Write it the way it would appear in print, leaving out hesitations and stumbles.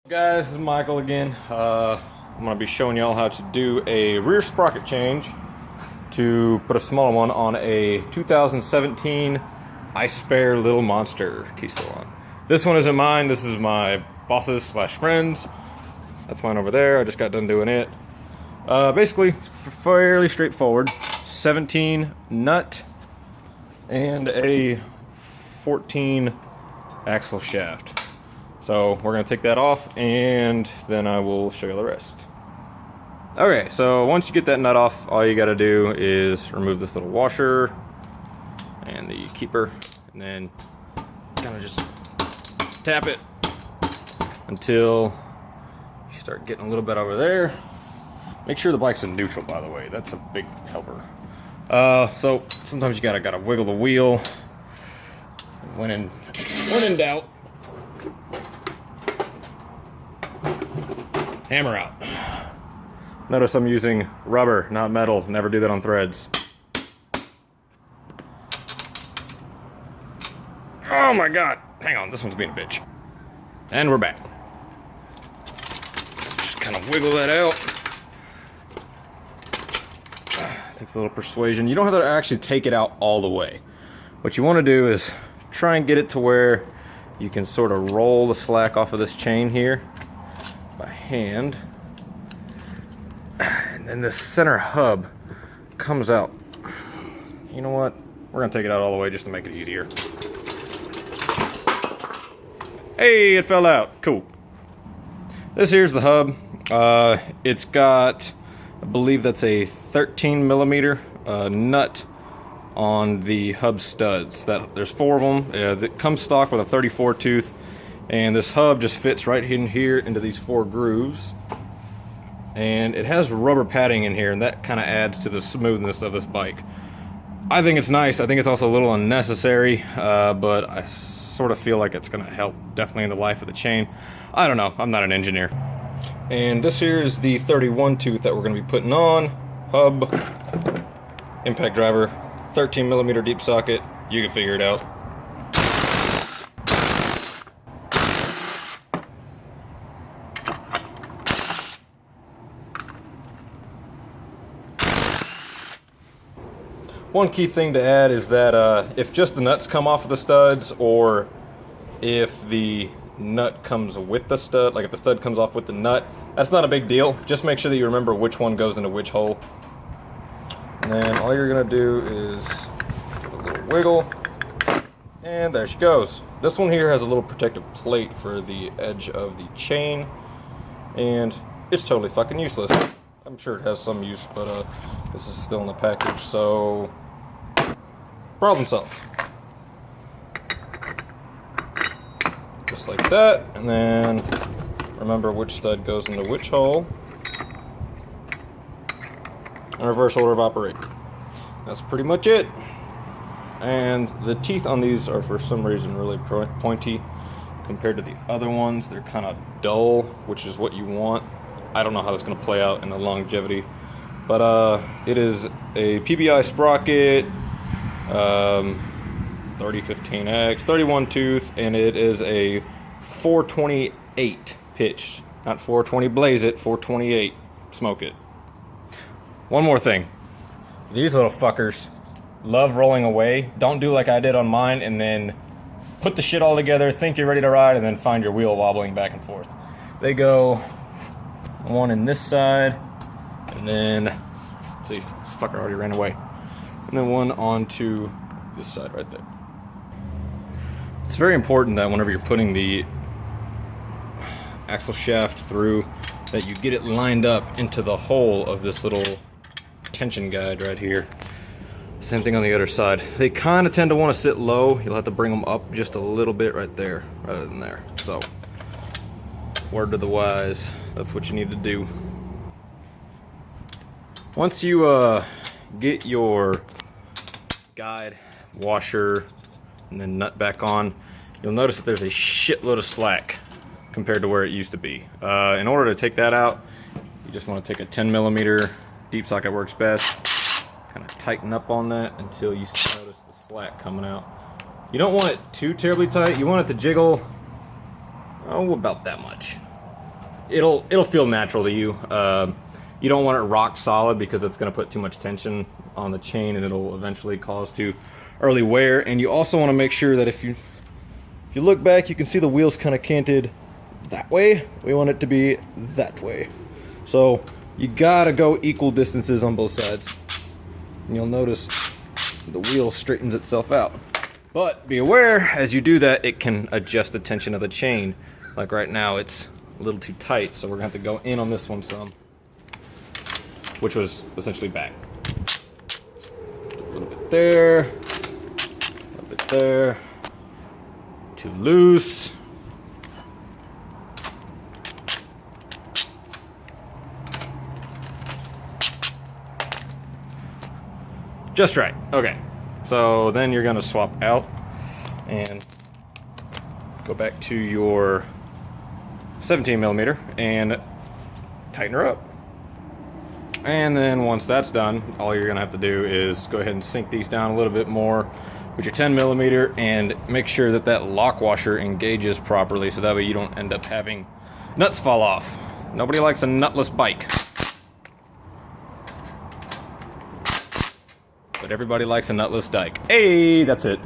Guys, this is Michael again. I'm going to be showing y'all how to do a rear sprocket change to put a smaller one on a 2017 I Spare Little Monster key still on. This one isn't mine, this is my boss's slash friend's. That's mine over there, I just got done doing it. Basically, fairly straightforward. 17 nut and a 14 axle shaft. So we're going to take that off and then I will show you the rest. Okay, so once you get that nut off, all you got to do is remove this little washer and the keeper, and then kind of just tap it until you start getting a little bit over there. Make sure the bike's in neutral, by the way. That's a big helper. So sometimes you gotta wiggle the wheel. When in doubt, hammer out. Notice I'm using rubber, not metal. Never do that on threads. Oh my god. Hang on, this one's being a bitch. And we're back. Just kind of wiggle that out. Takes a little persuasion. You don't have to actually take it out all the way. What you want to do is try and get it to where you can sort of roll the slack off of this chain here by hand, and then this center hub comes out. You know what? We're gonna take it out all the way just to make it easier. Hey, it fell out. Cool. This here's the hub. It's got, I believe that's a 13 millimeter nut on the hub studs. There's 4 of them. That comes stock with a 34 tooth. And this hub just fits right in here into these 4 grooves. And it has rubber padding in here, and that kind of adds to the smoothness of this bike. I think it's nice. I think it's also a little unnecessary, but I sort of feel like it's going to help definitely in the life of the chain. I don't know. I'm not an engineer. And this here is the 31 tooth that we're going to be putting on. Hub, impact driver, 13 millimeter deep socket. You can figure it out. One key thing to add is that if just the nuts come off of the studs, or if the nut comes with the stud, like if the stud comes off with the nut, that's not a big deal. Just make sure that you remember which one goes into which hole. And then all you're gonna do is give a little wiggle, and there she goes. This one here has a little protective plate for the edge of the chain, and it's totally fucking useless. I'm sure it has some use, but this is still in the package, so problem solved. Just like that, and then remember which stud goes into which hole, and reverse order of operation. That's pretty much it. And the teeth on these are for some reason really pointy compared to the other ones. They're kind of dull, which is what you want. I don't know how that's going to play out in the longevity, but it is a PBI Sprocket 3015X 31 tooth, and it is a 428 pitch, not 420 blaze it, 428 smoke it. One more thing, these little fuckers love rolling away. Don't do like I did on mine and then put the shit all together, think you're ready to ride, and then find your wheel wobbling back and forth. They go one in this side, and then, see, this fucker already ran away, and then one onto this side right there. It's very important that whenever you're putting the axle shaft through, that you get it lined up into the hole of this little tension guide right here. Same thing on the other side. They kind of tend to want to sit low. You'll have to bring them up just a little bit right there rather than there. So, word to the wise, that's what you need to do. Once you get your guide, washer, and then nut back on, you'll notice that there's a shitload of slack compared to where it used to be. In order to take that out, you just want to take a 10 millimeter deep socket, works best. Kind of tighten up on that until you notice the slack coming out. You don't want it too terribly tight. You want it to jiggle, oh, about that much. it'll feel natural to you. You don't want it rock solid because it's going to put too much tension on the chain and it'll eventually cause to early wear. And you also want to make sure that if you look back, you can see the wheels kind of canted that way. We want it to be that way. So you gotta go equal distances on both sides. And you'll notice the wheel straightens itself out. But be aware, as you do that, it can adjust the tension of the chain. Like right now, it's a little too tight, so we're gonna have to go in on this one some, which was essentially back. A little bit there, a little bit there. Too loose. Just right. Okay. So then you're going to swap out and go back to your 17 millimeter and tighten her up. And then once that's done, all you're going to have to do is go ahead and sink these down a little bit more with your 10 millimeter and make sure that that lock washer engages properly so that way you don't end up having nuts fall off. Nobody likes a nutless bike. But everybody likes a nutless dike. Hey, that's it.